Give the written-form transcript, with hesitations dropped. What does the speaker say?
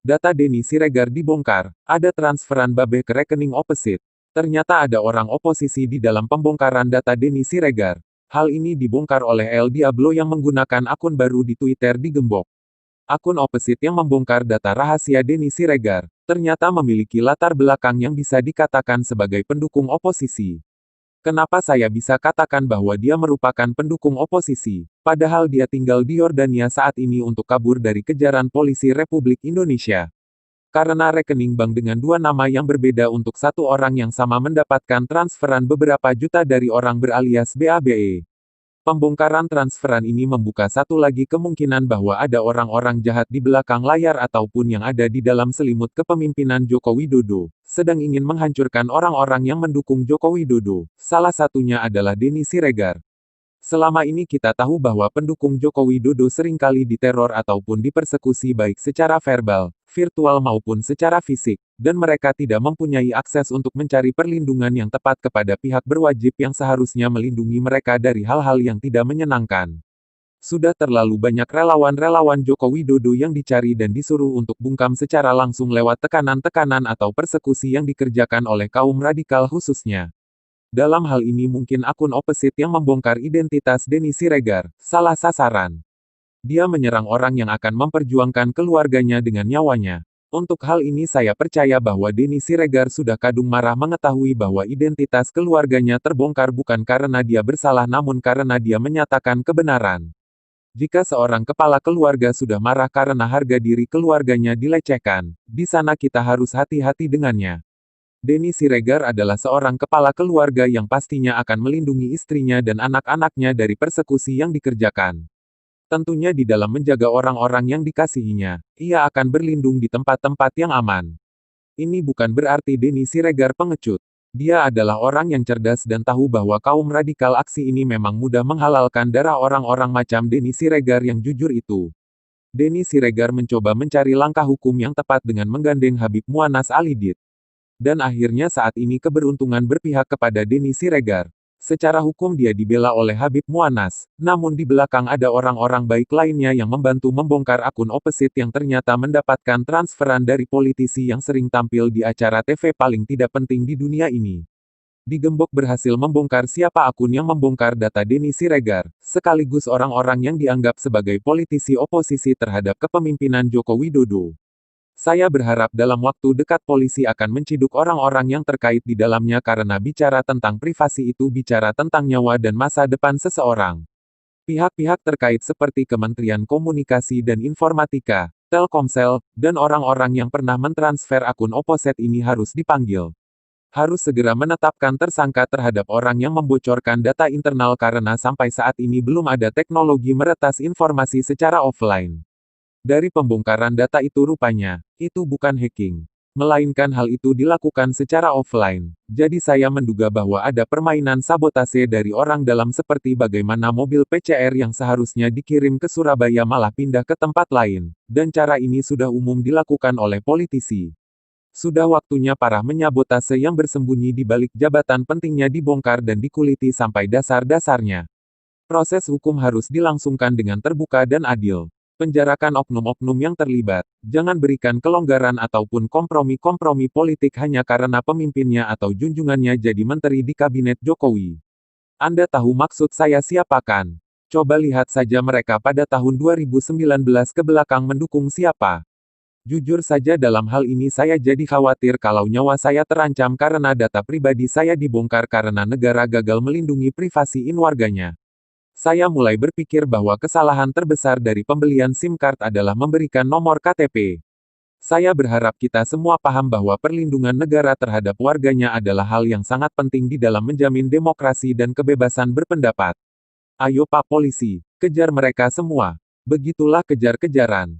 Data Denny Siregar dibongkar. Ada transferan Babe ke rekening opposite. Ternyata ada orang oposisi di dalam pembongkaran data Denny Siregar. Hal ini dibongkar oleh El Diablo yang menggunakan akun baru di Twitter digembok. Akun opposite yang membongkar data rahasia Denny Siregar, ternyata memiliki latar belakang yang bisa dikatakan sebagai pendukung oposisi. Kenapa saya bisa katakan bahwa dia merupakan pendukung oposisi, padahal dia tinggal di Yordania saat ini untuk kabur dari kejaran polisi Republik Indonesia? Karena rekening bank dengan dua nama yang berbeda untuk satu orang yang sama mendapatkan transferan beberapa juta dari orang beralias BABE. Pembongkaran transferan ini membuka satu lagi kemungkinan bahwa ada orang-orang jahat di belakang layar ataupun yang ada di dalam selimut kepemimpinan Joko Widodo, sedang ingin menghancurkan orang-orang yang mendukung Joko Widodo. Salah satunya adalah Denny Siregar. Selama ini kita tahu bahwa pendukung Joko Widodo seringkali diteror ataupun dipersekusi baik secara verbal, virtual maupun secara fisik, dan mereka tidak mempunyai akses untuk mencari perlindungan yang tepat kepada pihak berwajib yang seharusnya melindungi mereka dari hal-hal yang tidak menyenangkan. Sudah terlalu banyak relawan-relawan Joko Widodo yang dicari dan disuruh untuk bungkam secara langsung lewat tekanan-tekanan atau persekusi yang dikerjakan oleh kaum radikal khususnya. Dalam hal ini mungkin akun opposite yang membongkar identitas Denny Siregar, salah sasaran. Dia menyerang orang yang akan memperjuangkan keluarganya dengan nyawanya. Untuk hal ini saya percaya bahwa Denny Siregar sudah kadung marah mengetahui bahwa identitas keluarganya terbongkar bukan karena dia bersalah namun karena dia menyatakan kebenaran. Jika seorang kepala keluarga sudah marah karena harga diri keluarganya dilecehkan, di sana kita harus hati-hati dengannya. Denny Siregar adalah seorang kepala keluarga yang pastinya akan melindungi istrinya dan anak-anaknya dari persekusi yang dikerjakan. Tentunya di dalam menjaga orang-orang yang dikasihinya, ia akan berlindung di tempat-tempat yang aman. Ini bukan berarti Denny Siregar pengecut. Dia adalah orang yang cerdas dan tahu bahwa kaum radikal aksi ini memang mudah menghalalkan darah orang-orang macam Denny Siregar yang jujur itu. Denny Siregar mencoba mencari langkah hukum yang tepat dengan menggandeng Habib Muanas Alidit. Dan akhirnya saat ini keberuntungan berpihak kepada Denny Siregar. Secara hukum dia dibela oleh Habib Muanas, namun di belakang ada orang-orang baik lainnya yang membantu membongkar akun opposite yang ternyata mendapatkan transferan dari politisi yang sering tampil di acara TV paling tidak penting di dunia ini. Digembok berhasil membongkar siapa akun yang membongkar data Denny Siregar, sekaligus orang-orang yang dianggap sebagai politisi oposisi terhadap kepemimpinan Joko Widodo. Saya berharap dalam waktu dekat polisi akan menciduk orang-orang yang terkait di dalamnya karena bicara tentang privasi itu bicara tentang nyawa dan masa depan seseorang. Pihak-pihak terkait seperti Kementerian Komunikasi dan Informatika, Telkomsel, dan orang-orang yang pernah mentransfer akun opposite ini harus dipanggil. Harus segera menetapkan tersangka terhadap orang yang membocorkan data internal karena sampai saat ini belum ada teknologi meretas informasi secara offline. Dari pembongkaran data itu rupanya, itu bukan hacking. Melainkan hal itu dilakukan secara offline. Jadi saya menduga bahwa ada permainan sabotase dari orang dalam seperti bagaimana mobil PCR yang seharusnya dikirim ke Surabaya malah pindah ke tempat lain. Dan cara ini sudah umum dilakukan oleh politisi. Sudah waktunya para menyabotase yang bersembunyi di balik jabatan pentingnya dibongkar dan dikuliti sampai dasar-dasarnya. Proses hukum harus dilangsungkan dengan terbuka dan adil. Penjarakan oknum-oknum yang terlibat. Jangan berikan kelonggaran ataupun kompromi-kompromi politik hanya karena pemimpinnya atau junjungannya jadi menteri di kabinet Jokowi. Anda tahu maksud saya siapa kan? Coba lihat saja mereka pada tahun 2019 ke belakang mendukung siapa. Jujur saja dalam hal ini saya jadi khawatir kalau nyawa saya terancam karena data pribadi saya dibongkar karena negara gagal melindungi privasi warganya. Saya mulai berpikir bahwa kesalahan terbesar dari pembelian SIM card adalah memberikan nomor KTP. Saya berharap kita semua paham bahwa perlindungan negara terhadap warganya adalah hal yang sangat penting di dalam menjamin demokrasi dan kebebasan berpendapat. Ayo Pak Polisi, kejar mereka semua. Begitulah kejar-kejaran.